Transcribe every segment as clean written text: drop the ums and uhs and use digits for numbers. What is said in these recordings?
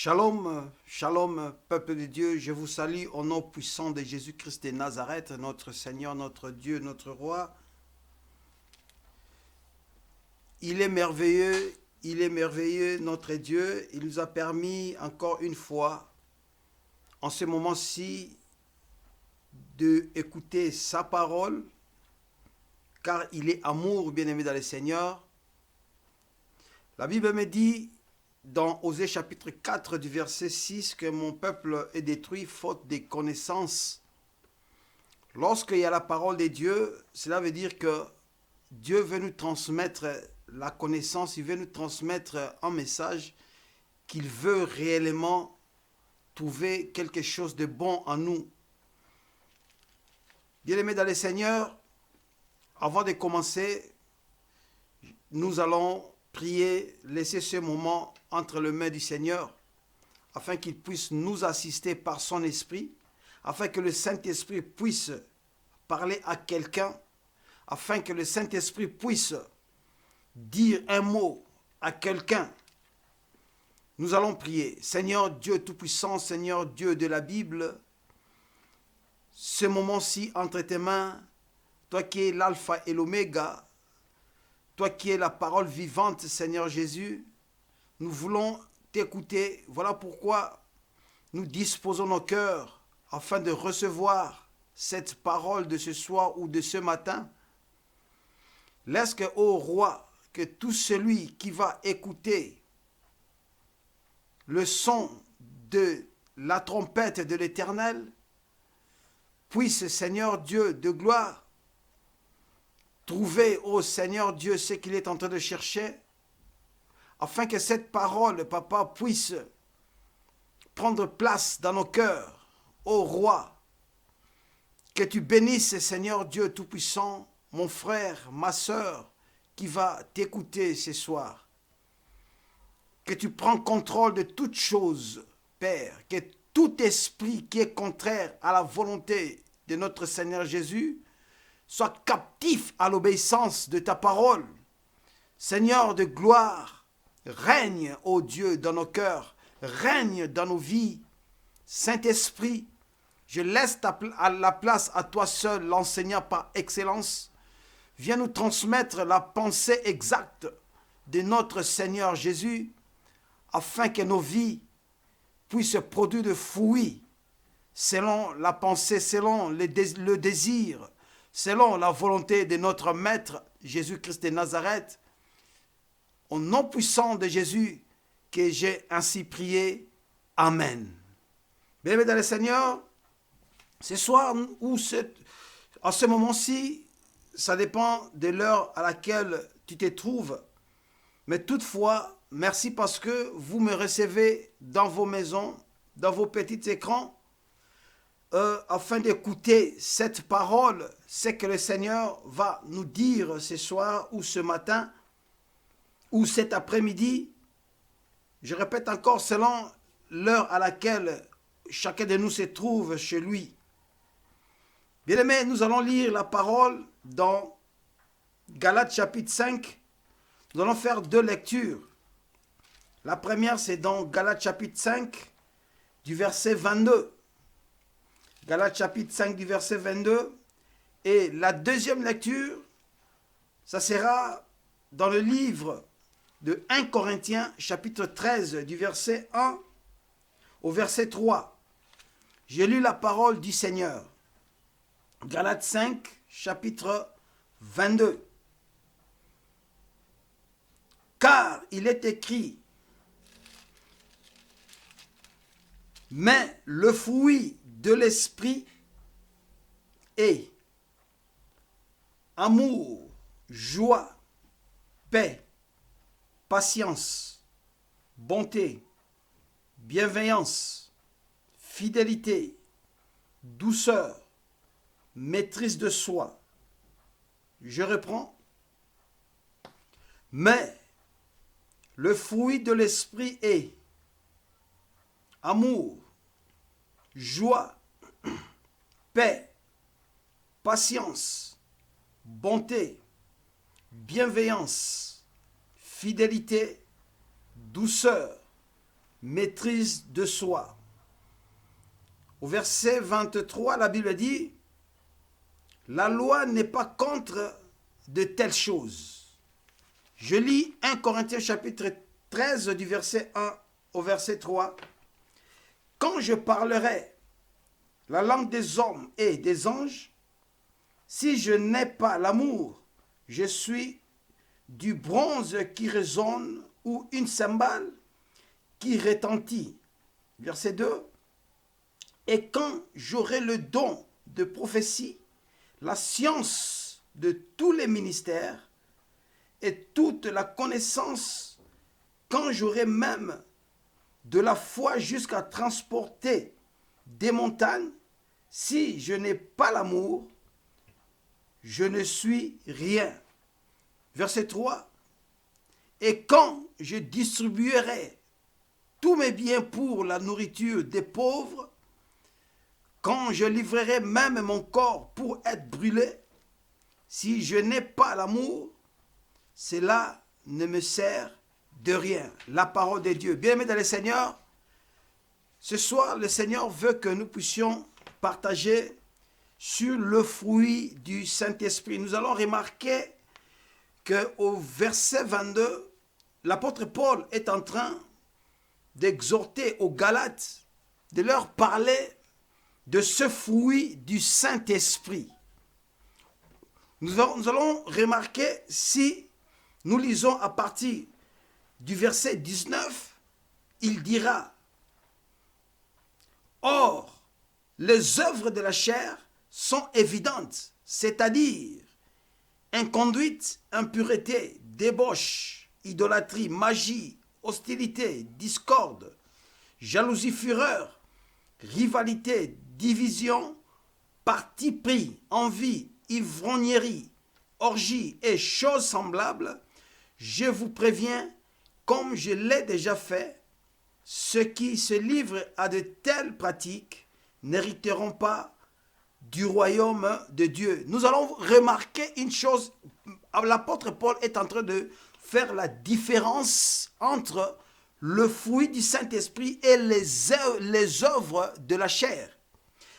Shalom, shalom, peuple de Dieu, je vous salue au nom puissant de Jésus-Christ de Nazareth, notre Seigneur, notre Dieu, notre Roi. Il est merveilleux, notre Dieu. Il nous a permis encore une fois, en ce moment-ci, d'écouter sa parole, car il est amour, bien-aimé dans le Seigneur. La Bible me dit, dans Osée chapitre 4 du verset 6, que mon peuple est détruit faute de connaissances. Lorsqu'il y a la parole de Dieu, cela veut dire que Dieu veut nous transmettre la connaissance, il veut nous transmettre un message qu'il veut réellement trouver quelque chose de bon en nous. Bien-aimés dans le Seigneur, avant de commencer, nous allons prier, laisser ce moment entre les mains du Seigneur, afin qu'il puisse nous assister par son esprit, afin que le Saint-Esprit puisse parler à quelqu'un, afin que le Saint-Esprit puisse dire un mot à quelqu'un. Nous allons prier. Seigneur Dieu Tout-Puissant, Seigneur Dieu de la Bible, ce moment-ci entre tes mains, toi qui es l'alpha et l'oméga, toi qui es la parole vivante, Seigneur Jésus, nous voulons t'écouter. Voilà pourquoi nous disposons nos cœurs afin de recevoir cette parole de ce soir ou de ce matin. Laisse que, ô Roi, que tout celui qui va écouter le son de la trompette de l'Éternel puisse, Seigneur Dieu de gloire, trouver, ô Seigneur Dieu, ce qu'il est en train de chercher, afin que cette parole, Papa, puisse prendre place dans nos cœurs. Ô Roi, que tu bénisses, Seigneur Dieu Tout-Puissant, mon frère, ma sœur, qui va t'écouter ce soir. Que tu prends contrôle de toutes choses, Père, que tout esprit qui est contraire à la volonté de notre Seigneur Jésus soit captif à l'obéissance de ta parole. Seigneur de gloire, règne, ô Dieu, dans nos cœurs, règne dans nos vies. Saint-Esprit, je laisse la place à toi seul, l'enseignant par excellence. Viens nous transmettre la pensée exacte de notre Seigneur Jésus, afin que nos vies puissent produire de fruits selon la pensée, selon le désir, selon la volonté de notre Maître Jésus-Christ de Nazareth. Au nom puissant de Jésus que j'ai ainsi prié. Amen. Bien-aimés dans le Seigneur, ce soir ou en ce moment-ci, ça dépend de l'heure à laquelle tu te trouves. Mais toutefois, merci parce que vous me recevez dans vos maisons, dans vos petits écrans, afin d'écouter cette parole, ce que le Seigneur va nous dire ce soir ou ce matin ou cet après-midi. Je répète encore, selon l'heure à laquelle chacun de nous se trouve chez lui. Bien-aimés, nous allons lire la parole dans Galates chapitre 5. Nous allons faire deux lectures. La première, c'est dans Galates chapitre 5, du verset 22. Galates chapitre 5, du verset 22. Et la deuxième lecture, ça sera dans le livre de 1 Corinthiens, chapitre 13, du verset 1 au verset 3. J'ai lu la parole du Seigneur. Galates 5, chapitre 22. Car il est écrit, mais le fruit de l'esprit est amour, joie, paix, patience, bonté, bienveillance, fidélité, douceur, maîtrise de soi. Je reprends. Mais le fruit de l'esprit est amour, joie, paix, patience, bonté, bienveillance, fidélité, douceur, maîtrise de soi. Au verset 23, la Bible dit, la loi n'est pas contre de telles choses. Je lis 1 Corinthiens chapitre 13 du verset 1 au verset 3. Quand je parlerai la langue des hommes et des anges, si je n'ai pas l'amour, je suis du bronze qui résonne ou une cymbale qui retentit. Verset 2. Et quand j'aurai le don de prophétie, la science de tous les ministères et toute la connaissance, quand j'aurai même de la foi jusqu'à transporter des montagnes, si je n'ai pas l'amour, je ne suis rien. Verset 3. Et quand je distribuerai tous mes biens pour la nourriture des pauvres, quand je livrerai même mon corps pour être brûlé, si je n'ai pas l'amour, cela ne me sert de rien. La parole de Dieu. Bien-aimés dans le Seigneur, ce soir, le Seigneur veut que nous puissions partager sur le fruit du Saint-Esprit. Nous allons remarquer qu'au verset 22, l'apôtre Paul est en train d'exhorter aux Galates, de leur parler de ce fruit du Saint-Esprit. Nous allons remarquer, si nous lisons à partir du verset 19, il dira, « Or, les œuvres de la chair sont évidentes, c'est-à-dire inconduite, impureté, débauche, idolâtrie, magie, hostilité, discorde, jalousie, fureur, rivalité, division, parti pris, envie, ivrognerie, orgie et choses semblables, je vous préviens, comme je l'ai déjà fait, ceux qui se livrent à de telles pratiques n'hériteront pas du royaume de Dieu. Nous allons remarquer une chose, l'apôtre Paul est en train de faire la différence entre le fruit du Saint-Esprit et les œuvres de la chair.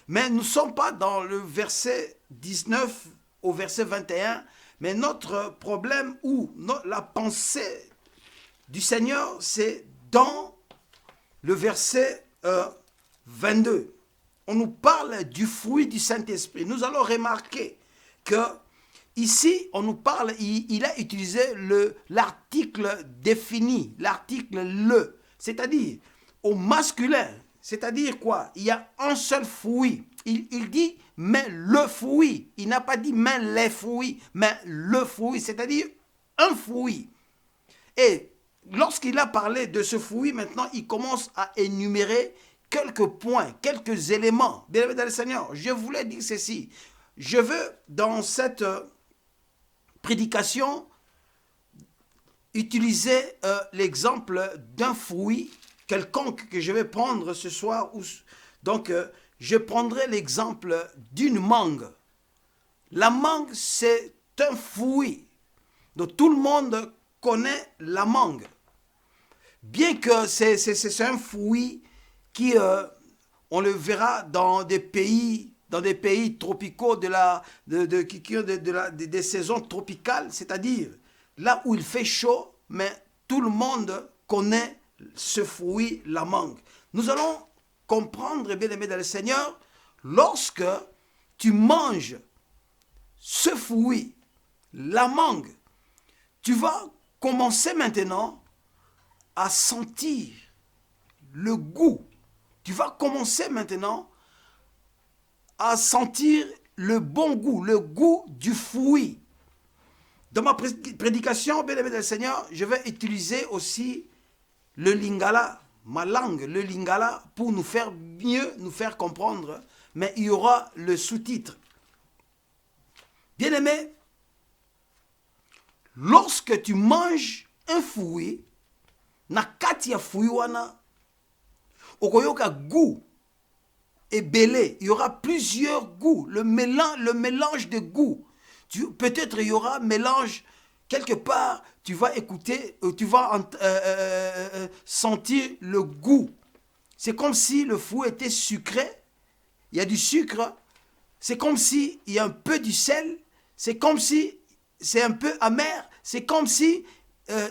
Mais nous ne sommes pas dans le verset 19 au verset 21, mais notre problème ou la pensée du Seigneur, c'est dans le verset 22. On nous parle du fruit du Saint-Esprit. Nous allons remarquer que ici, on nous parle, il a utilisé l'article défini, l'article le, c'est-à-dire au masculin. C'est-à-dire quoi? Il y a un seul fruit. Il dit, mais le fruit. Il n'a pas dit, mais les fruits, mais le fruit, c'est-à-dire un fruit. Et lorsqu'il a parlé de ce fruit, maintenant, il commence à énumérer quelques points, quelques éléments. Bien-aimés dans le Seigneur, je voulais dire ceci. Je veux, dans cette prédication, utiliser l'exemple d'un fruit quelconque que je vais prendre ce soir. Donc, je prendrai l'exemple d'une mangue. La mangue, c'est un fruit. Donc, tout le monde connaît la mangue. Bien que c'est un fruit qui, on le verra dans des pays tropicaux des saisons tropicales, c'est-à-dire là où il fait chaud, mais tout le monde connaît ce fruit, la mangue. Nous allons comprendre, bien aimé dans le Seigneur, lorsque tu manges ce fruit, la mangue, tu vas commencer maintenant à sentir le goût. Tu vas commencer maintenant à sentir le bon goût, le goût du fruit. Dans ma prédication, bien aimé dans le Seigneur, je vais utiliser aussi le lingala, ma langue, le lingala, pour nous faire mieux nous faire comprendre, mais il y aura le sous-titre. Bien aimé, lorsque tu manges un fruit, na kati ya fruit wana, okoyoka goût et belé, il y aura plusieurs goûts, le mélange de goûts. Peut-être il y aura mélange quelque part, tu vas écouter, tu vas sentir le goût. C'est comme si le fruit était sucré. Il y a du sucre. C'est comme si il y a un peu du sel. C'est comme si c'est un peu amer. C'est comme si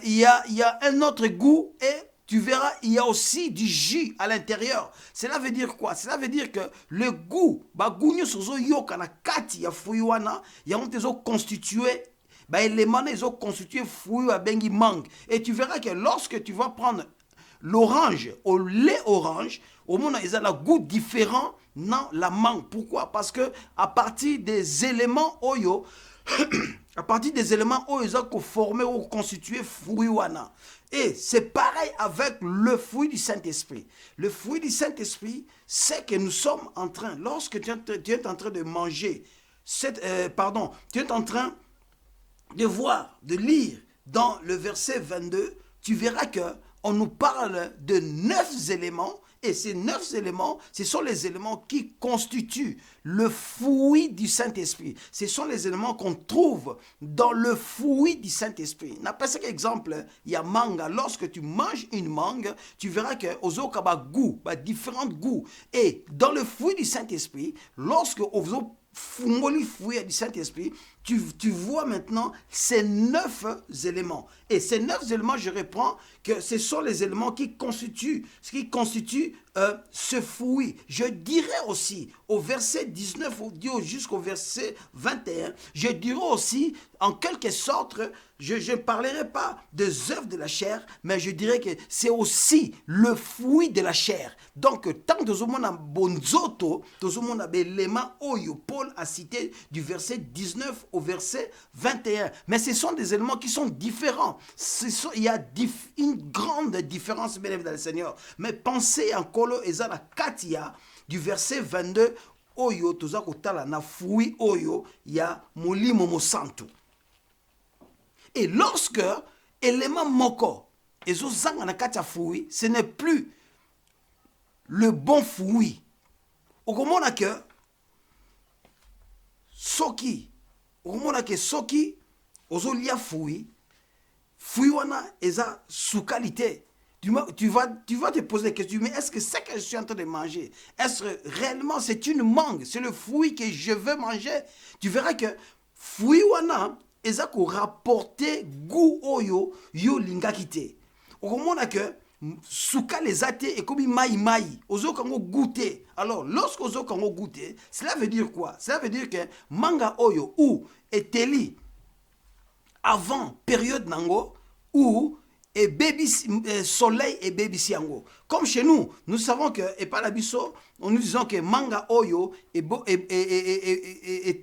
il y a un autre goût et tu verras, il y a aussi du jus à l'intérieur. Cela veut dire quoi? Cela veut dire que le goût, bagugno sozo yoka na kati ya fruit wana, ya ont tezo constitué, éléments ils ont constitué fruit à bengi mangue. Et tu verras que lorsque tu vas prendre l'orange au lait orange, au monde ils ont un goût différent dans la mangue. Pourquoi? Parce que à partir des éléments oyo à partir des éléments où ils ont formé ou constitué fruit wana. Et c'est pareil avec le fruit du Saint-Esprit. Le fruit du Saint-Esprit, c'est que nous sommes en train, lorsque tu es en train de manger, tu es en train de voir, de lire dans le verset 22, tu verras qu'on nous parle de 9 éléments. Et ces 9 éléments, ce sont les éléments qui constituent le fruit du Saint-Esprit. Ce sont les éléments qu'on trouve dans le fruit du Saint-Esprit. N'appelle ça qu'exemple, il y a manga. Lorsque tu manges une mangue, tu verras que aux autres goûts, différents goûts. Et dans le fruit du Saint-Esprit, lorsque aux autres fungoli fruit du Saint-Esprit, tu vois maintenant ces 9 éléments. Et ces 9 éléments, je reprends, que ce sont les éléments qui constituent ce fruit. Je dirais aussi, au verset 19 jusqu'au verset 21, je dirais aussi, en quelque sorte, je ne parlerai pas des œuvres de la chair, mais je dirais que c'est aussi le fruit de la chair. Donc, tant que tout le monde a bonzoto, tout le monde a l'élément oyo, Paul a cité du verset 19 au verset 21. Mais ce sont des éléments qui sont différents. Il y a une grande différence, bien évidemment, dans le Seigneur. Mais pensez en Kolo Ezana Katia, du verset 22, oyo, toza kotala na fruit oyo, ya molimo mosantu. Et lorsque élément moko ezozanga na kati ya fruit, ce n'est plus le bon fruit. Okomona que soki ozolia fruit wana eza sous qualité. Tu vas te poser la question, mais est-ce que ce que je suis en train de manger, est-ce que réellement c'est une mangue, c'est le fruit que je veux manger? Tu verras que fruit wana eza ko rapporter goût oyo yo lingaki te. Okomona que suka les athées et comme maï ozo kango goûter. Alors lorsque ozo kango goûter, cela veut dire quoi? Cela veut dire que manga oyo ou eteli avant période nango ou et baby soleil et baby siango. Comme chez nous, nous savons que et par la biso, nous disons que manga oyo et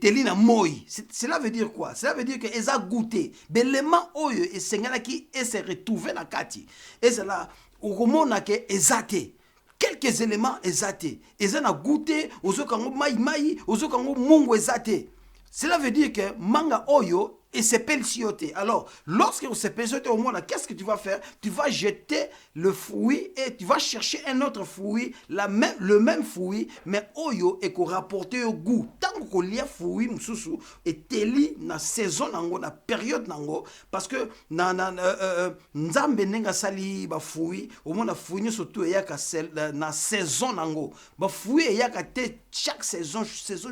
telina moi. Cela veut dire quoi? Cela veut dire que eza goûté. L'élément oyo et sengala qui et se retrouver na kati. Et cela okomona que ezate. Quelques éléments ezate. Ezana goûté, ozo kango maï, ozo kango mungo ezate. Cela veut dire que manga oyo et c'est pelsioté. Alors, lorsque c'est pelsioté au monde, qu'est-ce que tu vas faire? Tu vas jeter le fruit et tu vas chercher un autre fruit, le même fruit, mais oyo et qu'on rapporte au goût. Tant qu'on lia fruit, msusu, et teli na saison nango, na période nango, parce que nzambe nenga sali ba fruit, au monde a fruit surtout et yaka na saison nango. Ba fruit et yaka te chaque saison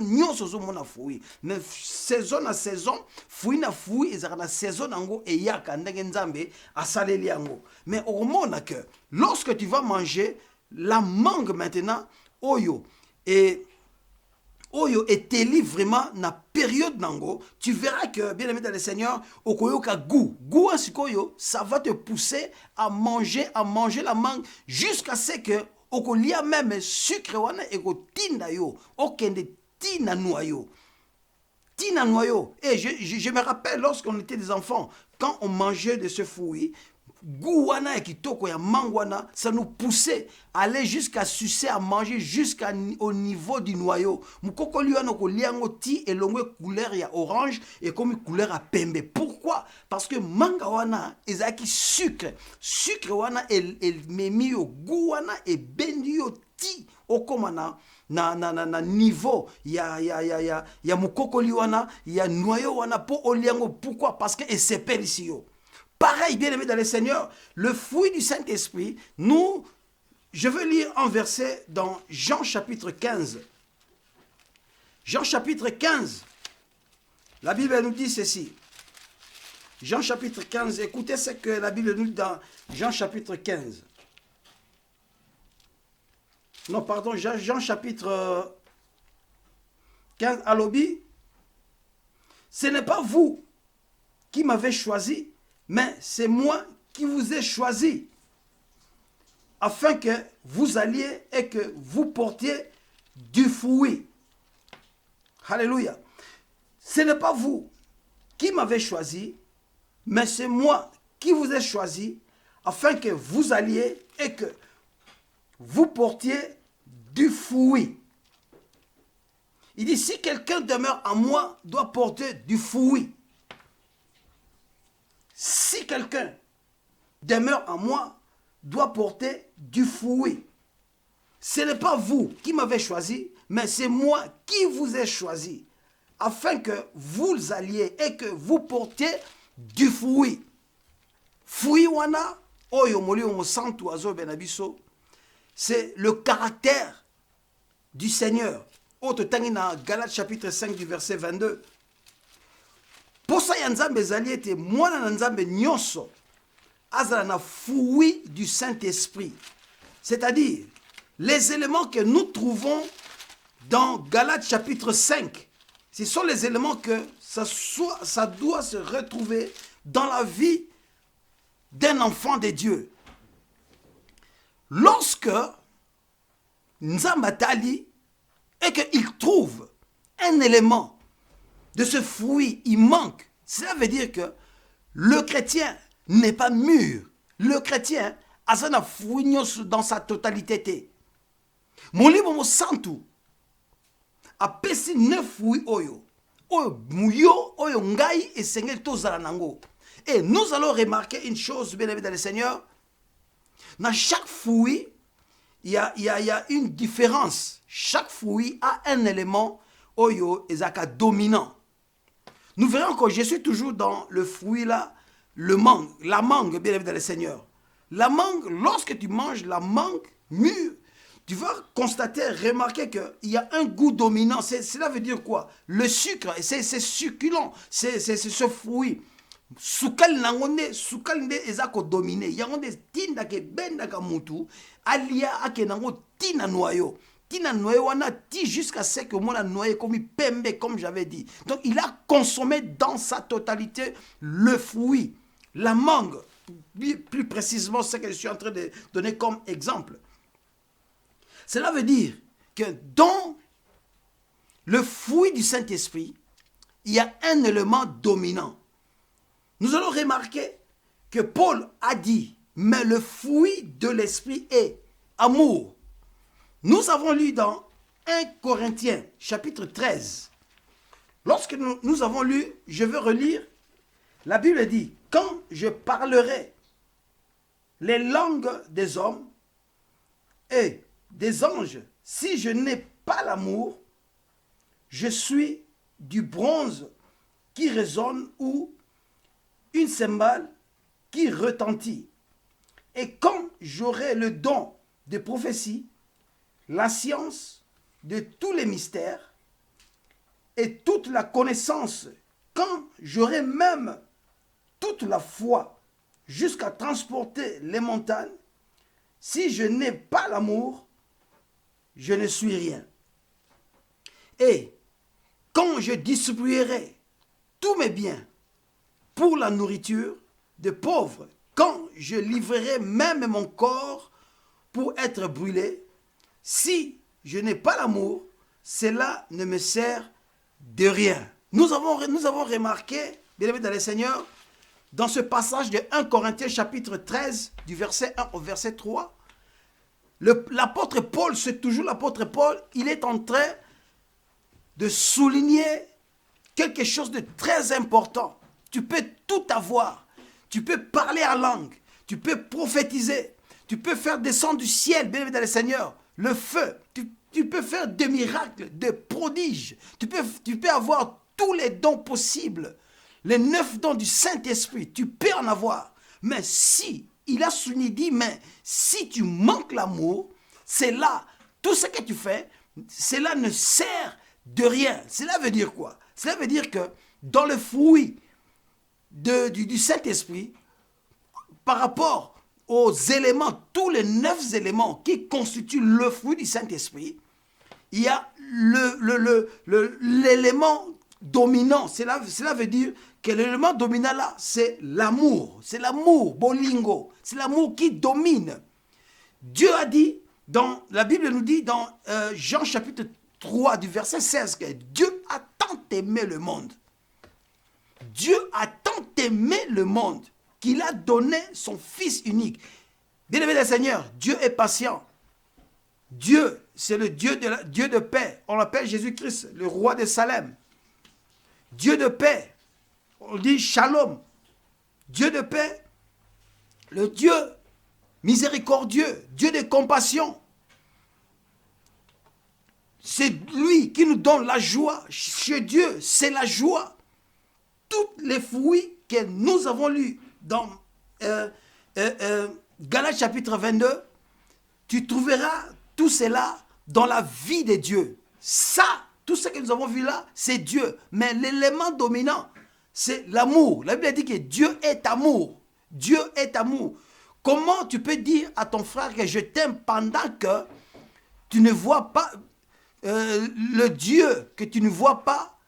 nyon sozo mona fruit. Mais saison na saison, fruit na fruit ezaka na saison nango et yaka ndenge nzambe asaleli yango. Mais au monde que lorsque tu vas manger la mangue maintenant oyo et teli vraiment na période nango, tu verras que bien aimé dans le Seigneur okoyoka goût asikoyo, ça va te pousser à manger la mangue jusqu'à ce que okolia même sucre wana ekotinda yo okende tina noyau. Et je me rappelle lorsqu'on était des enfants, quand on mangeait de ce fruit, Gouana et kitoko ya mangwana, ça nous poussait à aller jusqu'à sucer, à manger jusqu'au niveau du noyau. Mukoko liano ko liango ti et l'ongwe couleur ya orange et comme couleur à pembe. Pourquoi? Parce que manga wana ezaki sucre wana el memi yo gouana et bendi yo ti okomana na niveau ya mokokoli wana ya noyau wana po oliango. Pourquoi? Parce que esepeli si yo. Pareil, bien aimé dans le Seigneur, le fruit du Saint-Esprit, je veux lire un verset dans Jean chapitre 15. Jean chapitre 15. La Bible nous dit ceci. Jean chapitre 15, écoutez ce que la Bible nous dit dans Jean chapitre 15. Non, pardon, Jean chapitre 15, à l'obi. Ce n'est pas vous qui m'avez choisi, mais c'est moi qui vous ai choisi, afin que vous alliez et que vous portiez du fruit. Alléluia. Ce n'est pas vous qui m'avez choisi, mais c'est moi qui vous ai choisi, afin que vous alliez et que vous portiez du fruit. Il dit, si quelqu'un demeure en moi, doit porter du fruit. Si quelqu'un demeure en moi, doit porter du fruit. Ce n'est pas vous qui m'avez choisi, mais c'est moi qui vous ai choisi, afin que vous alliez et que vous portiez du fruit. Fruit wana, oyo moli omo santu azo benabiso, c'est le caractère du Seigneur. Autre tangi na Galates chapitre 5 du verset 22. Posa ya nzambe zali ete mwana na nzambe nyonso azala na fruit du Saint-Esprit. C'est-à-dire, les éléments que nous trouvons dans Galates chapitre 5, ce sont les éléments que ça doit se retrouver dans la vie d'un enfant de Dieu. Lorsque Nzambatali et qu'il trouve un élément de ce fruit, il manque. Cela veut dire que le chrétien n'est pas mûr. Le chrétien a un fruit dans sa totalité. Mon livre mo santu a pesi 9 fruits oyo. Oyo muyo oyo ngai et sengel tozala nango. Et nous allons remarquer une chose, bien aimé dans le Seigneur. Dans chaque fruit, il y a une différence. Chaque fruit a un élément oyo ezaka dominant. Nous verrons que je suis toujours dans le fruit là, la mangue, bien aimé dans le Seigneur. La mangue, lorsque tu manges la mangue mûre, tu vas constater, remarquer qu'il y a un goût dominant. Cela veut dire quoi? Le sucre, c'est succulent, c'est ce fruit. Sukal nangone, sukal nde ezako dominer. Yangonde tinda ke benda ka mutu, alia ake nango tina noyo. Tina noyo wana ti jusqu'à ce que moi la noyé comme pembe, comme j'avais dit. Donc il a consommé dans sa totalité le fruit, la mangue. Plus précisément ce que je suis en train de donner comme exemple. Cela veut dire que dans le fruit du Saint-Esprit, il y a un élément dominant. Nous allons remarquer que Paul a dit, mais le fruit de l'Esprit est amour. Nous avons lu dans 1 Corinthiens, chapitre 13. Lorsque nous avons lu, je veux relire, la Bible dit, quand je parlerai les langues des hommes et des anges, si je n'ai pas l'amour, je suis du bronze qui résonne ou une cymbale qui retentit. Et quand j'aurai le don de prophétie, la science de tous les mystères et toute la connaissance, quand j'aurai même toute la foi jusqu'à transporter les montagnes, si je n'ai pas l'amour, je ne suis rien. Et quand je distribuerai tous mes biens pour la nourriture des pauvres, quand je livrerai même mon corps pour être brûlé, si je n'ai pas l'amour, cela ne me sert de rien. Nous avons remarqué, bien aimé dans le Seigneur, dans ce passage de 1 Corinthiens chapitre 13, du verset 1 au verset 3, l'apôtre Paul, c'est toujours l'apôtre Paul, il est en train de souligner quelque chose de très important. Tu peux tout avoir. Tu peux parler en langue. Tu peux prophétiser. Tu peux faire descendre du ciel, bien aimé dans le Seigneur, le feu. Tu peux faire des miracles, des prodiges. Tu peux avoir tous les dons possibles. Les 9 dons du Saint-Esprit, tu peux en avoir. Mais si, il a souligné, dit, mais si tu manques l'amour, c'est là, tout ce que tu fais, cela ne sert de rien. Cela veut dire quoi? Cela veut dire que dans le fruit du Saint-Esprit, par rapport aux éléments, tous les 9 éléments qui constituent le fruit du Saint-Esprit, il y a l'élément dominant. Cela veut dire que l'élément dominant là, c'est l'amour. C'est l'amour, bolingo. C'est l'amour qui domine. Dieu a dit, la Bible nous dit dans Jean chapitre 3 du verset 16 que Dieu a tant aimé le monde. Dieu a tant aimé le monde qu'il a donné son Fils unique. Bien-aimé le Seigneur, Dieu est patient. Dieu, c'est le Dieu de paix. On l'appelle Jésus-Christ, le roi de Salem. Dieu de paix. On dit Shalom. Dieu de paix. Le Dieu miséricordieux. Dieu de compassion. C'est lui qui nous donne la joie. Chez Dieu, c'est la joie. Tous les fruits que nous avons lus dans Galates chapitre 22, tu trouveras tout cela dans la vie de Dieu. Ça, tout ce que nous avons vu là, c'est Dieu. Mais l'élément dominant, c'est l'amour. La Bible dit que Dieu est amour. Dieu est amour. Comment tu peux dire à ton frère que je t'aime pendant que tu ne vois pas le Dieu que tu ne vois pas,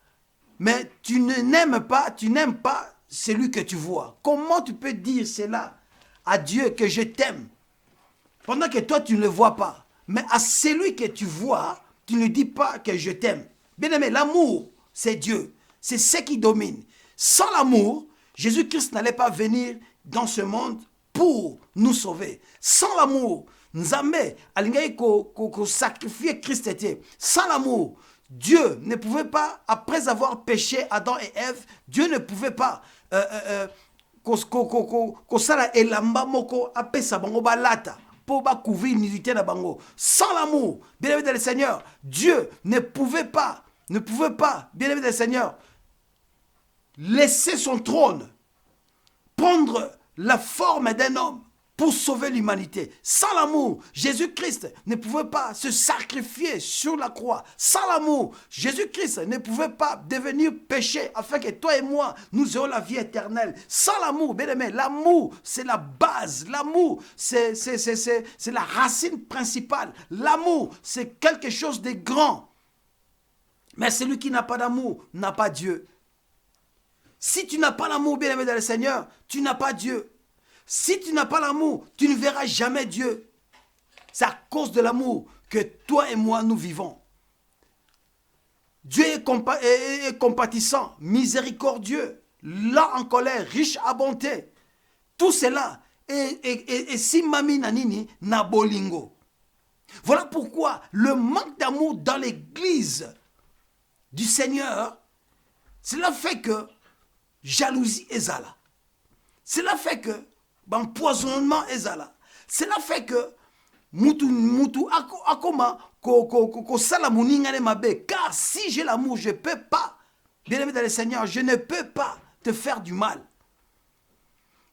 mais tu n'aimes pas celui que tu vois? Comment tu peux dire cela à Dieu que je t'aime pendant que toi tu ne le vois pas? Mais à celui que tu vois, tu ne dis pas que je t'aime. Bien aimé, l'amour, c'est Dieu. C'est ce qui domine. Sans l'amour, Jésus-Christ n'allait pas venir dans ce monde pour nous sauver. Sans l'amour, Nzambe alingai ko sacrifier Christ était. Sans l'amour, Dieu ne pouvait pas, après avoir péché Adam et Ève, Dieu ne pouvait pas kosala elamba moko apesa bango balata pour couvrir nudité na bango. Sans l'amour, bien aimé le Seigneur, Dieu ne pouvait pas, bien aimé le Seigneur, laisser son trône, prendre la forme d'un homme pour sauver l'humanité. Sans l'amour, Jésus-Christ ne pouvait pas se sacrifier sur la croix. Sans l'amour, Jésus-Christ ne pouvait pas devenir péché afin que toi et moi, nous ayons la vie éternelle. Sans l'amour, bien aimé, l'amour, c'est la base. L'amour, c'est la racine principale. L'amour, c'est quelque chose de grand. Mais celui qui n'a pas d'amour n'a pas Dieu. Si tu n'as pas l'amour, bien aimé dans le Seigneur, tu n'as pas Dieu. Si tu n'as pas l'amour, tu ne verras jamais Dieu. C'est à cause de l'amour que toi et moi, nous vivons. Dieu est compatissant, miséricordieux, lent en colère, riche à bonté. Tout cela est si mami nanini na bolingo. Voilà pourquoi le manque d'amour dans l'église du Seigneur, cela fait que jalousie ezala. Cela fait que empoisonnement ezala. Cela fait que mutu akoma ko sala muningane mabe. Car si j'ai l'amour, je ne peux pas, bien aimé dans le Seigneur, je ne peux pas te faire du mal.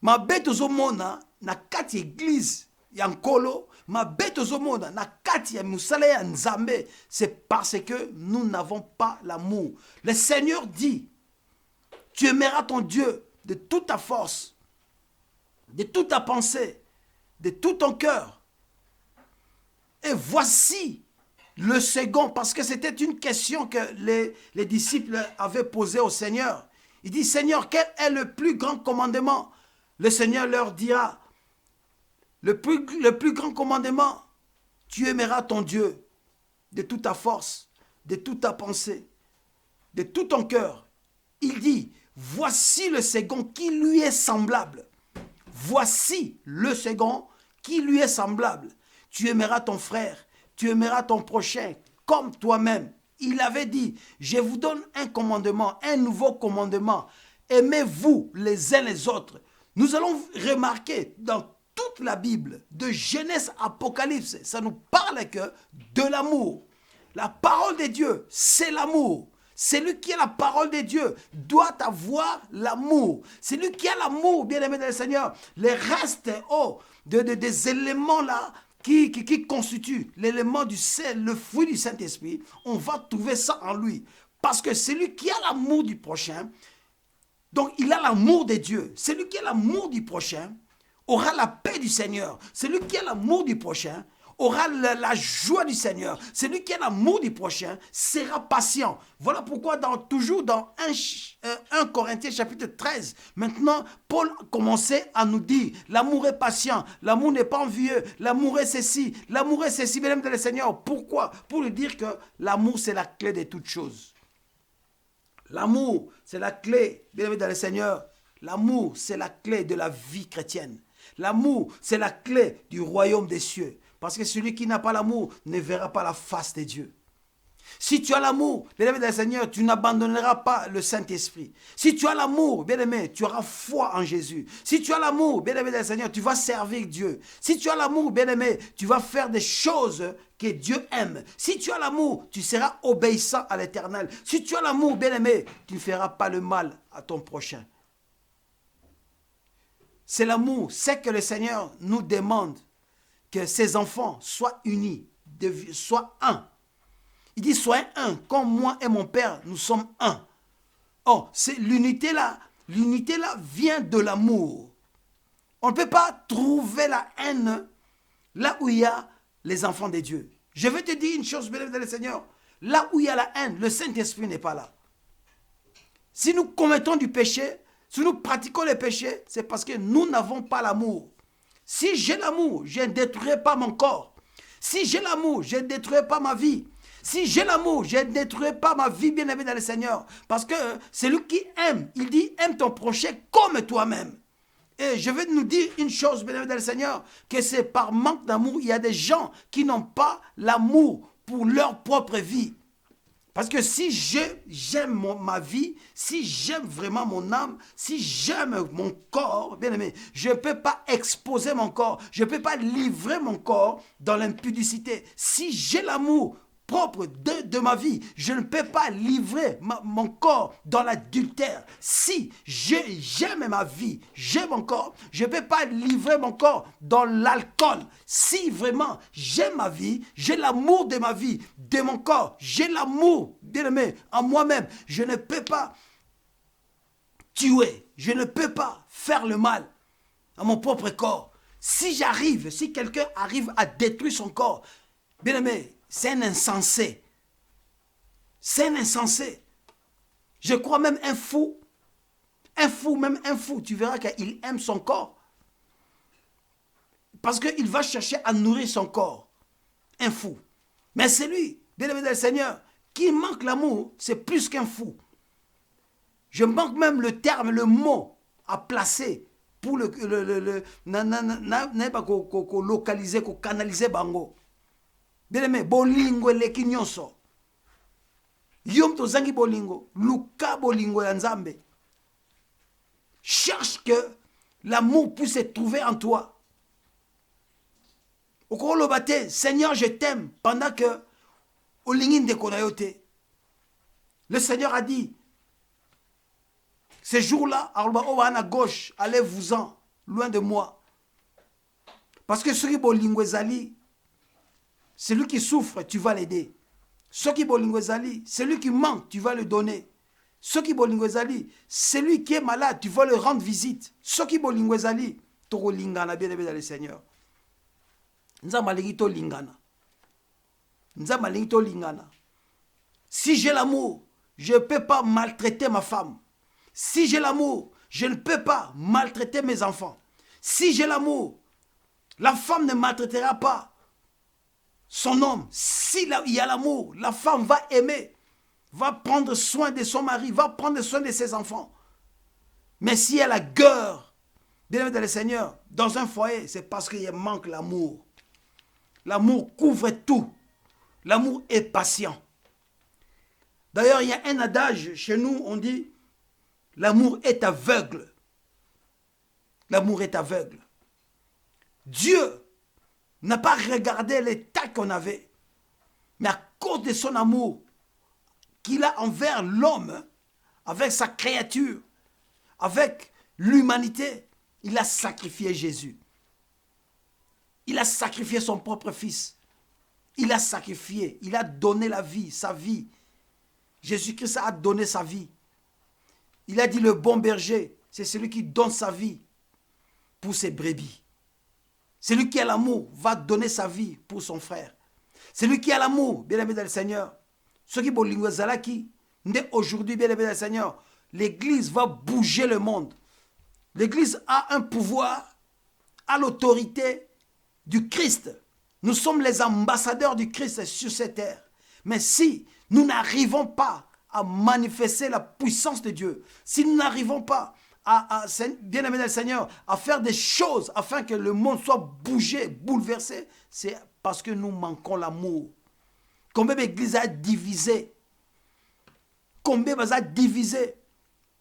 Mabe tozomona na kati église ya nkolo, mabe tozomona na kati ya musala ya nzambe, c'est parce que nous n'avons pas l'amour. Le Seigneur dit, tu aimeras ton Dieu de toute ta force, de toute ta pensée, de tout ton cœur. Et voici le second, parce que c'était une question que les disciples avaient posée au Seigneur. Il dit, Seigneur, quel est le plus grand commandement? Le Seigneur leur dira, le plus grand commandement, tu aimeras ton Dieu de toute ta force, de toute ta pensée, de tout ton cœur. Il dit, voici le second qui lui est semblable. Voici le second qui lui est semblable. Tu aimeras ton frère, tu aimeras ton prochain comme toi-même. Il avait dit, je vous donne un commandement, un nouveau commandement. Aimez-vous les uns les autres. Nous allons remarquer dans toute la Bible, de Genèse à Apocalypse, ça nous parle que de l'amour. La parole de Dieu, c'est l'amour. Celui qui a la parole de Dieu doit avoir l'amour. Celui qui a l'amour, bien-aimé dans le Seigneur, les restes des éléments là qui constituent l'élément du sel, le fruit du Saint-Esprit, on va trouver ça en lui. Parce que celui qui a l'amour du prochain, donc il a l'amour de Dieu. Celui qui a l'amour du prochain aura la paix du Seigneur. Celui qui a l'amour du prochain aura la joie du Seigneur. Celui qui a l'amour du prochain sera patient. Voilà pourquoi toujours dans 1 Corinthiens chapitre 13, maintenant, Paul commençait à nous dire, l'amour est patient, l'amour n'est pas envieux, l'amour est ceci, mesdames et le Seigneur. Pourquoi? Pour lui dire que l'amour, c'est la clé de toutes choses. L'amour, c'est la clé, bien-aimés dans le Seigneur. L'amour, c'est la clé de la vie chrétienne. L'amour, c'est la clé du royaume des cieux. Parce que celui qui n'a pas l'amour ne verra pas la face de Dieu. Si tu as l'amour, bien-aimé dans le Seigneur, tu n'abandonneras pas le Saint-Esprit. Si tu as l'amour, bien-aimé, tu auras foi en Jésus. Si tu as l'amour, bien-aimé dans le Seigneur, tu vas servir Dieu. Si tu as l'amour, bien-aimé, tu vas faire des choses que Dieu aime. Si tu as l'amour, tu seras obéissant à l'Éternel. Si tu as l'amour, bien-aimé, tu ne feras pas le mal à ton prochain. C'est l'amour, c'est que le Seigneur nous demande que ses enfants soient unis, soient un. Il dit, soyez un, comme moi et mon Père, nous sommes un. Oh, l'unité là vient de l'amour. On ne peut pas trouver la haine là où il y a les enfants de Dieu. Je vais te dire une chose, bien-aimé dans le Seigneur. Là où il y a la haine, le Saint-Esprit n'est pas là. Si nous commettons du péché, si nous pratiquons le péché, c'est parce que nous n'avons pas l'amour. Si j'ai l'amour, je ne détruirai pas mon corps. Si j'ai l'amour, je ne détruirai pas ma vie. Si j'ai l'amour, je ne détruirai pas ma vie, bien-aimé dans le Seigneur. Parce que c'est lui qui aime. Il dit, aime ton prochain comme toi-même. Et je vais nous dire une chose, bien-aimé dans le Seigneur, que c'est par manque d'amour, il y a des gens qui n'ont pas l'amour pour leur propre vie. Parce que si j'aime ma vie, si j'aime vraiment mon âme, si j'aime mon corps, bien aimé, je ne peux pas exposer mon corps, je ne peux pas livrer mon corps dans l'impudicité. Si j'ai l'amour propre de ma vie, je ne peux pas livrer mon corps dans l'adultère. Si j'aime ma vie, j'aime mon corps, je ne peux pas livrer mon corps dans l'alcool. Si vraiment j'aime ma vie, j'ai l'amour de ma vie, de mon corps, j'ai l'amour, bien aimé, en moi-même, je ne peux pas tuer, je ne peux pas faire le mal à mon propre corps. Si quelqu'un arrive à détruire son corps, bien aimé, c'est un insensé. C'est un insensé. Je crois même un fou, tu verras qu'il aime son corps. Parce qu'il va chercher à nourrir son corps. Un fou. Mais c'est lui, bien-aimé dans le Seigneur, qui manque l'amour, c'est plus qu'un fou. Je manque même le terme, le mot à placer pour localiser, canaliser bango. Bien-aimé, bolingo eleki nyonso. Yom tozangi bolingo, luka bolingo ya Nzambe. Cherche que l'amour puisse se trouver en toi. Okolo bate, Seigneur, je t'aime, pendant que olingi ndeko na yo te. Le Seigneur a dit, ces jours-là, à gauche, allez-vous-en, loin de moi. Parce que celui bolingo ezali, celui qui souffre, tu vas l'aider. Celui qui manque, tu vas le donner. Celui qui est malade, tu vas le rendre visite. Celui qui toko lingana, bien aimé dans le Seigneur. Si j'ai l'amour, je ne peux pas maltraiter ma femme. Si j'ai l'amour, je ne peux pas maltraiter mes enfants. Si j'ai l'amour, la femme ne maltraitera pas son homme. S'il y a l'amour, la femme va aimer, va prendre soin de son mari, va prendre soin de ses enfants. Mais si elle a la gueule, bien aimé dans le Seigneur, dans un foyer, c'est parce qu'il manque l'amour. L'amour couvre tout. L'amour est patient. D'ailleurs, il y a un adage chez nous, on dit, l'amour est aveugle. L'amour est aveugle. Dieu n'a pas regardé l'état qu'on avait. Mais à cause de son amour qu'il a envers l'homme, avec sa créature, avec l'humanité, il a sacrifié Jésus. Il a sacrifié son propre fils. Il a sacrifié, il a donné la vie, sa vie. Jésus-Christ a donné sa vie. Il a dit le bon berger, c'est celui qui donne sa vie pour ses brebis. Celui qui a l'amour va donner sa vie pour son frère. Celui qui a l'amour, bien aimé dans le Seigneur, ceux qui bolingwe zalaki, aujourd'hui, bien aimé dans le Seigneur, l'Église va bouger le monde. L'Église a un pouvoir, a l'autorité du Christ. Nous sommes les ambassadeurs du Christ sur cette terre. Mais si nous n'arrivons pas à manifester la puissance de Dieu, si nous n'arrivons pas bien aimé dans le Seigneur, à faire des choses afin que le monde soit bougé, bouleversé, c'est parce que nous manquons l'amour. Combien d'églises a divisé? Combien a divisé?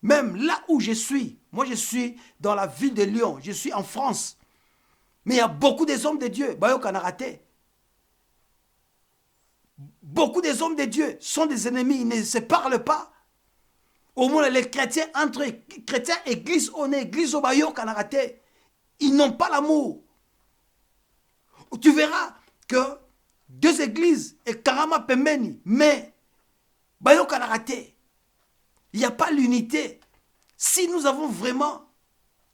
Même là où je suis, moi je suis dans la ville de Lyon, je suis en France. Mais il y a beaucoup des hommes de Dieu, beaucoup des hommes de Dieu sont des ennemis, ils ne se parlent pas. Au moins les chrétiens, entre chrétiens, église on est, église au bayo kanarate, ils n'ont pas l'amour. Tu verras que deux églises et karama pembeni, mais bayo kanarate, il n'y a pas l'unité. Si nous avons vraiment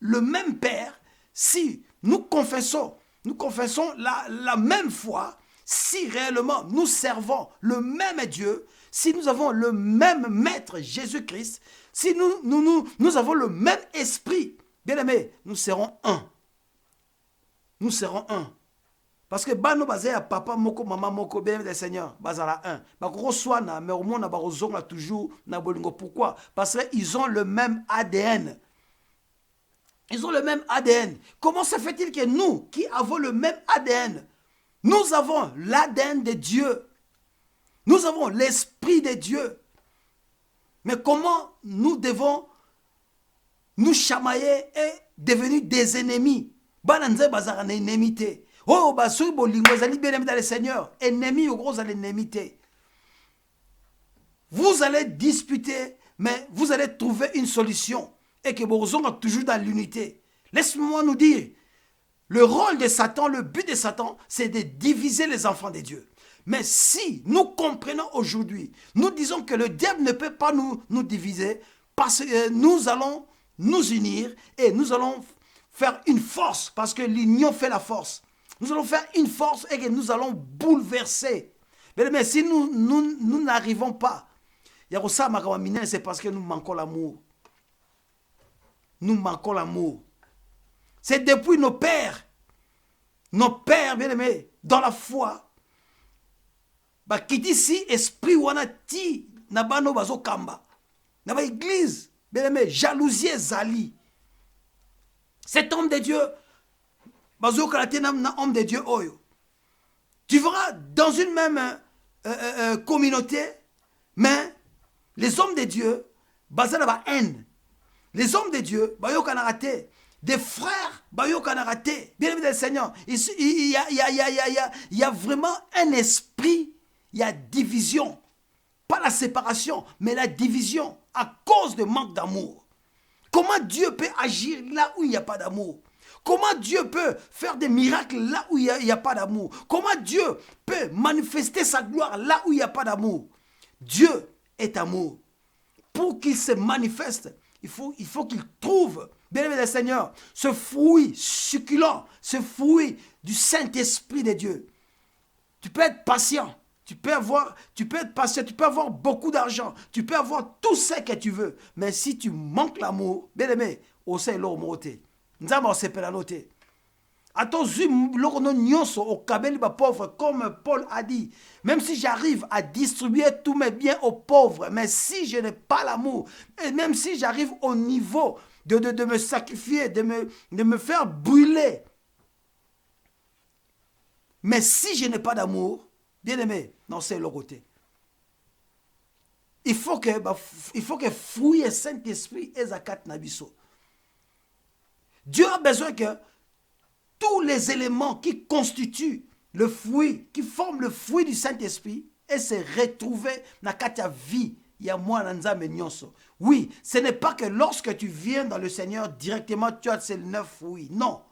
le même Père, si nous confessons la même foi, si réellement nous servons le même Dieu, si nous avons le même Maître Jésus-Christ, si nous avons le même esprit, bien aimé, nous serons un. Nous serons un. Parce que bano bazé à papa moko maman moko bien aimé Seigneur, bazala un. Bakoko swana mais au moins na barozonga toujours na bolingo. Pourquoi? Parce qu'ils ont le même ADN. Ils ont le même ADN. Comment se fait-il que nous, qui avons le même ADN, nous avons l'ADN de Dieu, nous avons l'esprit de Dieu, mais comment nous devons nous chamailler et devenir des ennemis? Bananze bazara na enemité. Oh, basui bolingo zali bien aimé dans le Seigneur. Ennemi ou gros à l'ennemité. Vous allez disputer, mais vous allez trouver une solution. Et que vous êtes toujours dans l'unité. Laisse-moi nous dire, le rôle de Satan, le but de Satan, c'est de diviser les enfants de Dieu. Mais si nous comprenons aujourd'hui, nous disons que le diable ne peut pas nous diviser, parce que nous allons nous unir et nous allons faire une force, parce que l'union fait la force. Nous allons faire une force et que nous allons bouleverser. Mais si nous n'arrivons pas, c'est parce que nous manquons l'amour. Nous manquons l'amour. C'est depuis nos pères, bien aimés, dans la foi, qui dit si esprit wana ti nabano bazo kamba, naba église, bien aimé, jalousie zali. Cet homme de Dieu, bazo kalate na homme de Dieu oyo. Tu verras dans une même communauté, mais les hommes de Dieu, basés dans la haine. Les hommes de Dieu, bayo kanarate, des frères, bayo kanarate, bien aimé dans le Seigneur, il y a vraiment un esprit, il y a division. Pas la séparation, mais la division à cause de manque d'amour. Comment Dieu peut agir là où il n'y a pas d'amour? Comment Dieu peut faire des miracles là où il n'y a pas d'amour? Comment Dieu peut manifester sa gloire là où il n'y a pas d'amour? Dieu est amour. Pour qu'il se manifeste, il faut qu'il trouve, bien aimé le Seigneur, ce fruit succulent, ce fruit du Saint-Esprit de Dieu. Tu peux être patient, tu peux être patient, tu peux avoir beaucoup d'argent, tu peux avoir tout ce que tu veux. Mais si tu manques l'amour, bien aimé, au sein de l'homme, Nzamba osepela noté. Attenzu lokono nyonso au kabeli ba pauvre, comme Paul a dit. Même si j'arrive à distribuer tous mes biens aux pauvres, mais si je n'ai pas l'amour, et même si j'arrive au niveau de me sacrifier, de me faire brûler, mais si je n'ai pas d'amour, bien aimé, non c'est le côté. Il faut que fouille Saint-Esprit et zakat nabiso. Dieu a besoin que tous les éléments qui constituent le fruit, qui forment le fruit du Saint-Esprit, et se retrouver dans la vie. Il y a moi oui, ce n'est pas que lorsque tu viens dans le Seigneur directement tu as ces 9 fruits. Non.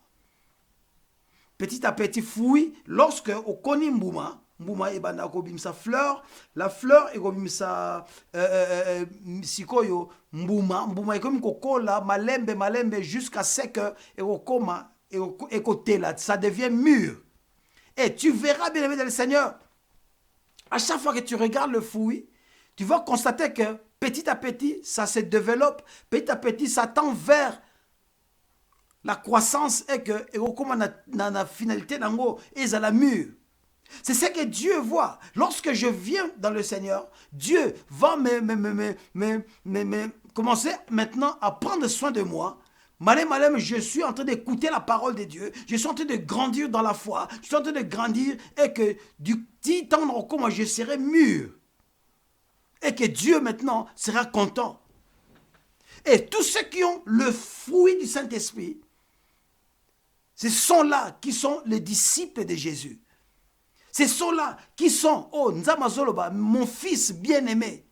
Petit à petit fruit, lorsque au koni mbouma ebanda kobimisa fleur, la fleur ekobimisa sikoyo mbuma ekomi kokola malembe jusqu'à ce que ekokoma ekotela, ça devient mûr. Et tu verras bien aimé dans le Seigneur, à chaque fois que tu regardes le fruit, tu vas constater que petit à petit ça se développe, petit à petit ça tend vers la croissance et que la finalité d'ango est à la mûre. C'est ce que Dieu voit. Lorsque je viens dans le Seigneur, Dieu va commencer maintenant à prendre soin de moi. Malem, je suis en train d'écouter la parole de Dieu. Je suis en train de grandir dans la foi. Je suis en train de grandir et que du petit temps, comment je serai mûr. Et que Dieu maintenant sera content. Et tous ceux qui ont le fruit du Saint-Esprit, ce sont là qui sont les disciples de Jésus. Ce sont là qui sont, oh, Nzamazoloba, mon fils bien-aimé.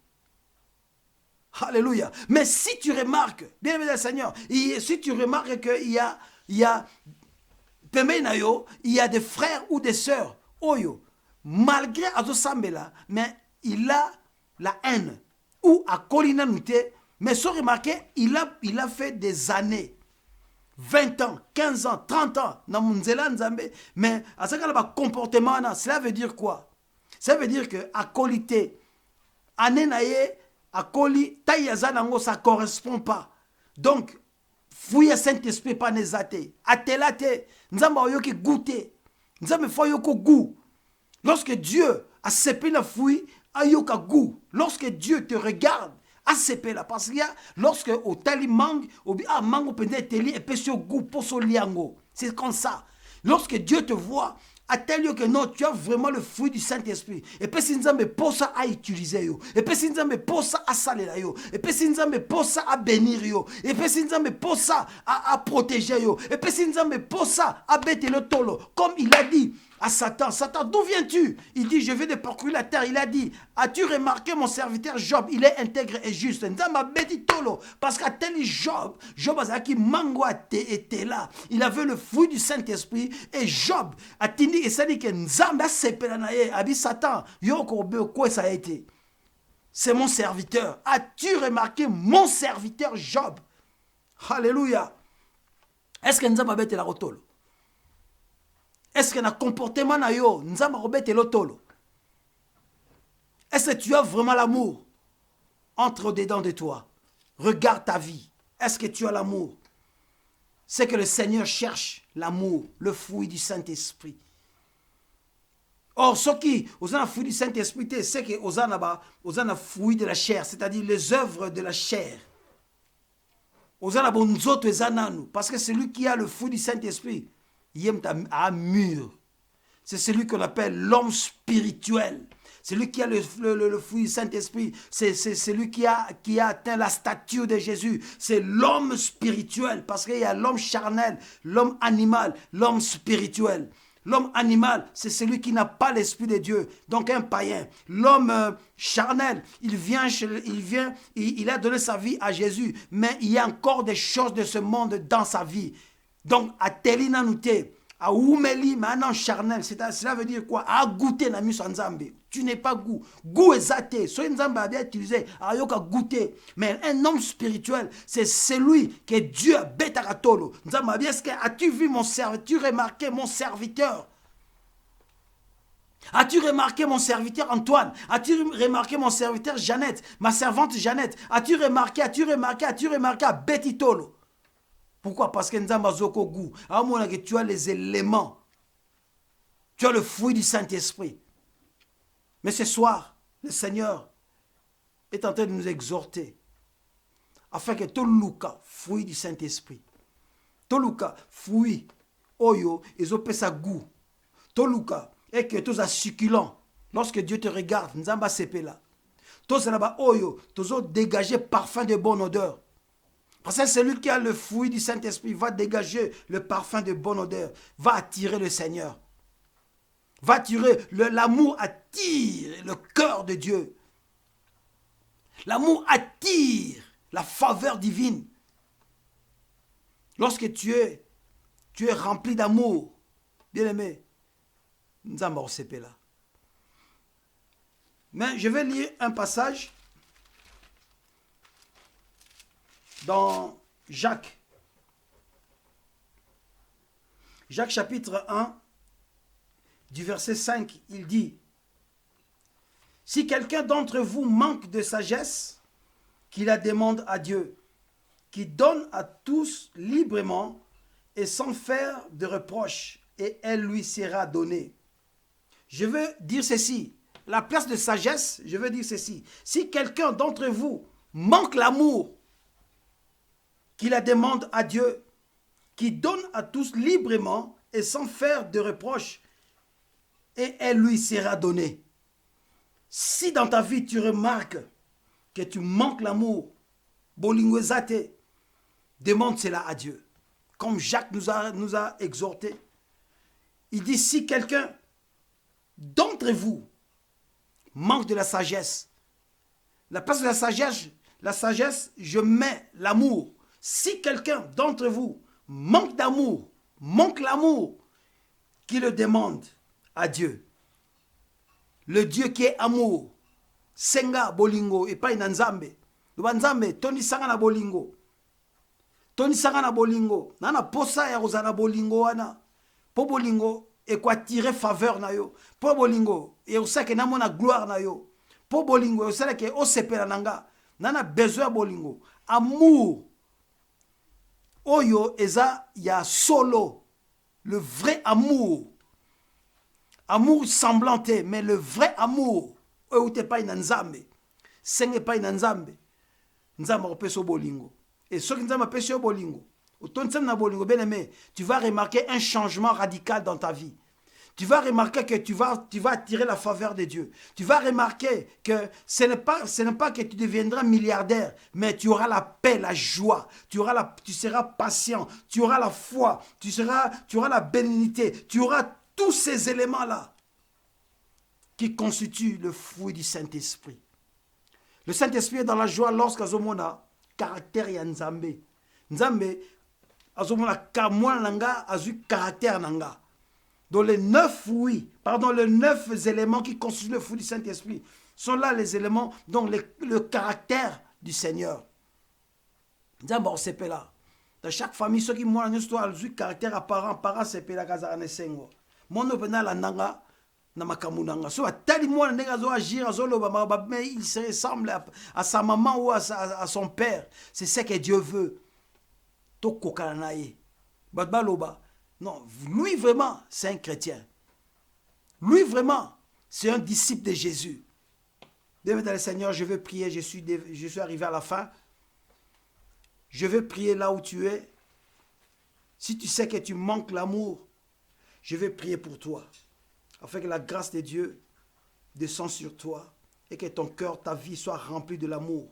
Alléluia. Mais si tu remarques, bien-aimé le Seigneur, si tu remarques qu'il y a, il y a des frères ou des sœurs, Oyo, malgré Azosambela, mais il a la haine, ou à Kolina Nute, mais sans remarquer, il a fait des années. 20 ans, 15 ans, 30 ans, mais à ce cas-là, comportement, cela veut dire quoi? Ça veut dire que à qualité, ça ne correspond pas. Donc, fouille Saint-Esprit pas nezate, atelate, nzamba yoki goûter, nzamba foyoko goût. Lorsque Dieu a séparé la fouille, ayoka goût. Lorsque Dieu te regarde, ACP là, parce qu'il y a, lorsque au tali mangue, mango pende teli et pesio goût pour son liango. C'est comme ça. Lorsque Dieu te voit, à tel lieu que non, tu as vraiment le fruit du Saint-Esprit. Et puis si nous avons pour ça à utiliser yo. Et puis si nous avons pour ça à saler yo. Et puis si nous avons pour ça à bénir yo. Et puis si nous avons pour ça à protéger yo. Et puis si nous avons pour ça à bêter le tolo. Comme il a dit à Satan, Satan, d'où viens-tu? Il dit, je viens de parcourir la terre. Il a dit, as-tu remarqué mon serviteur Job? Il est intègre et juste. Parce qu'à tel Job a qui mango était là. Il avait le fruit du Saint-Esprit. Et Job a dit, et ça dit que Nzamba sepelanaye, a dit Satan, yoko quoi ça a été? C'est mon serviteur. As-tu remarqué mon serviteur Job? Alléluia. Est-ce que Nzamba bête la rotolo? Est-ce qu'il y a un comportement na yo? Nzamba robete lotolo. Est-ce que tu as vraiment l'amour? Entre dedans de toi. Regarde ta vie. Est-ce que tu as l'amour? C'est que le Seigneur cherche l'amour, le fruit du Saint-Esprit. Or, ce qui ont le fruit du Saint-Esprit, c'est que ont le fruit de la chair, c'est-à-dire les œuvres de la chair. Parce que celui qui a le fruit du Saint-Esprit, mûr. C'est celui qu'on appelle l'homme spirituel. Celui qui a le fruit du Saint-Esprit, c'est celui qui a atteint la stature de Jésus. C'est l'homme spirituel, parce qu'il y a l'homme charnel, l'homme animal, l'homme spirituel. L'homme animal, c'est celui qui n'a pas l'esprit de Dieu, donc un païen. L'homme charnel, il a donné sa vie à Jésus, mais il y a encore des choses de ce monde dans sa vie. Donc, à Telina Nouté, à Oumeli, maintenant charnel, cela veut dire quoi? À goûter la mus en Nzambé. Tu n'es pas goût. Goût exaté. Soit Nzambé a bien utilisé, à yoka goûter. Mais un homme spirituel, c'est celui que Dieu a bête à ratolo. Nzambé a bien, as-tu vu mon serviteur? As-tu remarqué mon serviteur? As-tu remarqué mon serviteur Antoine? As-tu remarqué mon serviteur Jeannette? Ma servante Jeannette? As-tu remarqué à Betitolo? Pourquoi? Parce que Nzamba Zoko goût. À mon avis, tu as les éléments. Tu as le fruit du Saint-Esprit. Mais ce soir, le Seigneur est en train de nous exhorter afin que tout Luka, fruit du Saint-Esprit, tout Luka, fruit, oyo, ils ont sa goût. Tout Luka, et que tout ça succulent. Lorsque Dieu te regarde, Nzamba sepe là. Tout ça là-bas, oyo, tout dégager parfum de bonne odeur. Parce que celui qui a le fruit du Saint-Esprit va dégager le parfum de bonne odeur, va attirer le Seigneur. Va attirer, l'amour attire le cœur de Dieu. L'amour attire la faveur divine. Lorsque tu es rempli d'amour, bien-aimé, nous avons là. Mais je vais lire un passage dans Jacques. Jacques chapitre 1, du verset 5, il dit: si quelqu'un d'entre vous manque de sagesse, qu'il la demande à Dieu, qui donne à tous librement et sans faire de reproche, et elle lui sera donnée. Je veux dire ceci, la place de sagesse, je veux dire ceci. Si quelqu'un d'entre vous manque l'amour, qu'il la demande à Dieu, qui donne à tous librement et sans faire de reproche, et elle lui sera donnée. Si dans ta vie tu remarques que tu manques l'amour, bolingwezate, demande cela à Dieu. Comme Jacques nous a exhorté. Il dit, si quelqu'un d'entre vous manque de la sagesse, la place de la sagesse, je mets l'amour. Si quelqu'un d'entre vous manque d'amour, manque l'amour, qu'il le demande à Dieu. Le Dieu qui est amour. Senga bolingo et pas inanzambe. Nzambe toni sanga na bolingo. Toni sanga na bolingo. Nana posa ya rozana bolingo wana. Po bolingo e kwa tirer faveur na yo. Po bolingo e osake na mona gloire na yo. Po bolingo e osake o sepela nanga. Nana besoin bolingo. Amour. Oyo eza ya solo. Le vrai amour. Amour semblanté, mais le vrai amour. Ou te pas inanzambe. Senge pas inanzambe. Nzamba opeso bolingo. Et ce qui nzamba peso bolingo. Na bolingo, bien aimé, tu vas remarquer un changement radical dans ta vie. Tu vas remarquer que tu vas attirer la faveur de Dieu. Tu vas remarquer que ce n'est pas que tu deviendras milliardaire, mais tu auras la paix, la joie. Tu seras patient. Tu auras la foi. Tu auras la bénignité. Tu auras tous ces éléments-là qui constituent le fruit du Saint-Esprit. Le Saint-Esprit est dans la joie lorsqu'azomona caractère ya Nzambe. Nzambe azomona kamwa nanga azu caractère nanga. Donc les 9 éléments qui constituent le fruit du Saint-Esprit sont là les éléments, donc le caractère du Seigneur. Nzambe on là. Dans chaque famille, ceux qui ont un caractère apparent, parent sepela kazana sengo. Mono pena la nanga na makamunanga. So atali mwana ndenge azo agir azoloba mais il se ressemble à sa maman ou à son père. C'est ce que Dieu veut. To kokanaye. Badbaloba. Non, lui vraiment, c'est un chrétien. Lui vraiment, c'est un disciple de Jésus. Bien, dans le Seigneur, je veux prier, je suis arrivé à la fin. Je veux prier là où tu es. Si tu sais que tu manques l'amour, je vais prier pour toi, afin que la grâce de Dieu descende sur toi et que ton cœur, ta vie soit remplie de l'amour.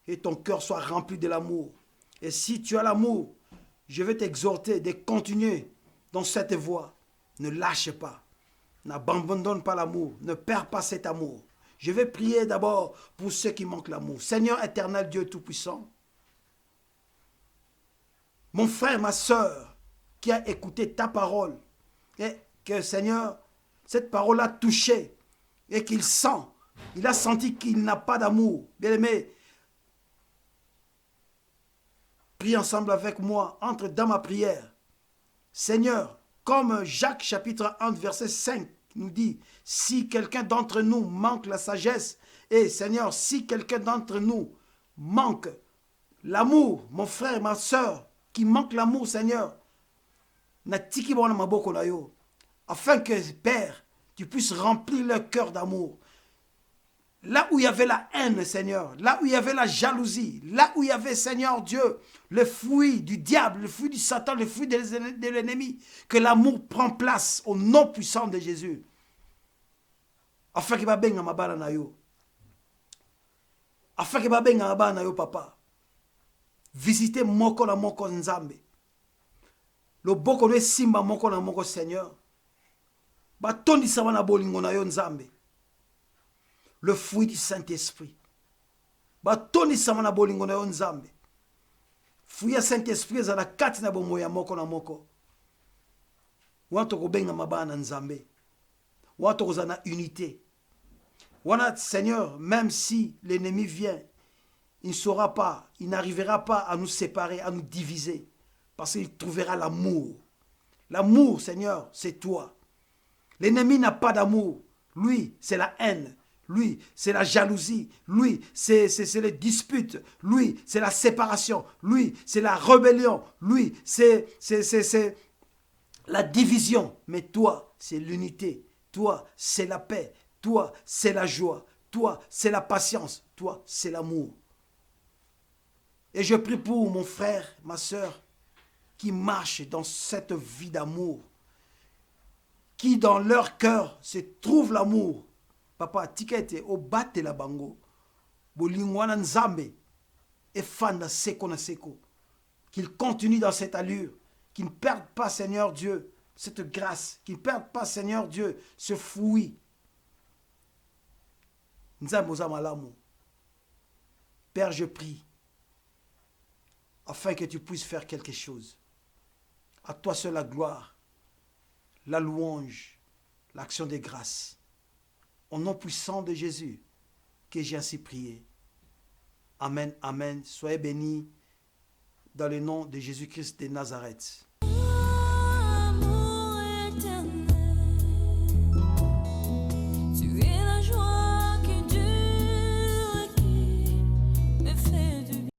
Et ton cœur soit rempli de l'amour. Et si tu as l'amour, je vais t'exhorter de continuer dans cette voie. Ne lâche pas. N'abandonne pas l'amour. Ne perds pas cet amour. Je vais prier d'abord pour ceux qui manquent l'amour. Seigneur éternel, Dieu Tout-Puissant, mon frère, ma soeur, qui a écouté ta parole, et que Seigneur, cette parole a touché, et qu'il sent, il a senti qu'il n'a pas d'amour. Bien-aimé, prie ensemble avec moi, entre dans ma prière. Seigneur, comme Jacques chapitre 1 verset 5 nous dit, si quelqu'un d'entre nous manque la sagesse, et Seigneur, si quelqu'un d'entre nous manque l'amour, mon frère, ma soeur, qui manque l'amour, Seigneur, afin que, Père, tu puisses remplir leur cœur d'amour. Là où il y avait la haine, Seigneur, là où il y avait la jalousie, là où il y avait, Seigneur Dieu, le fruit du diable, le fruit du Satan, le fruit de l'ennemi, que l'amour prend place au nom puissant de Jésus. Afin que babenga mabana na yo. Afin que babenga mabana na yo, papa. Visitez moko na moko nzambe. Le boko le simba moko na moko, Seigneur. batondisama na bolingo na yo nzambe. Le fruit du Saint-Esprit. Batondisama na bolingo na yo nzambe. Fruit ya Saint-Esprit ezala kati na bomoi ya moko na moko. Wana tokobenga mabana nzambe. Wana tokozala na unité. Wana Seigneur, même si l'ennemi vient, il ne saura pas, il n'arrivera pas à nous séparer, à nous diviser. Parce qu'il trouvera l'amour. L'amour, Seigneur, c'est toi. L'ennemi n'a pas d'amour. Lui, c'est la haine. Lui, c'est la jalousie. Lui, c'est les disputes. Lui, c'est la séparation. Lui, c'est la rébellion. Lui, c'est la division. Mais toi, c'est l'unité. Toi, c'est la paix. Toi, c'est la joie. Toi, c'est la patience. Toi, c'est l'amour. Et je prie pour mon frère, ma soeur, qui marchent dans cette vie d'amour, qui dans leur cœur se trouve l'amour. Papa, tikete o bate la bango, bolingwana nzambe, et fanda seko na seko, qu'ils continuent dans cette allure, qu'ils ne perdent pas, Seigneur Dieu, cette grâce, qu'ils ne perdent pas, Seigneur Dieu, ce fruit. Nzambe ozamalamu. Père, je prie, afin que tu puisses faire quelque chose. À toi seul la gloire, la louange, l'action des grâces. Au nom puissant de Jésus, que j'ai ainsi prié. Amen, amen. Soyez bénis dans le nom de Jésus-Christ de Nazareth. Amour éternel.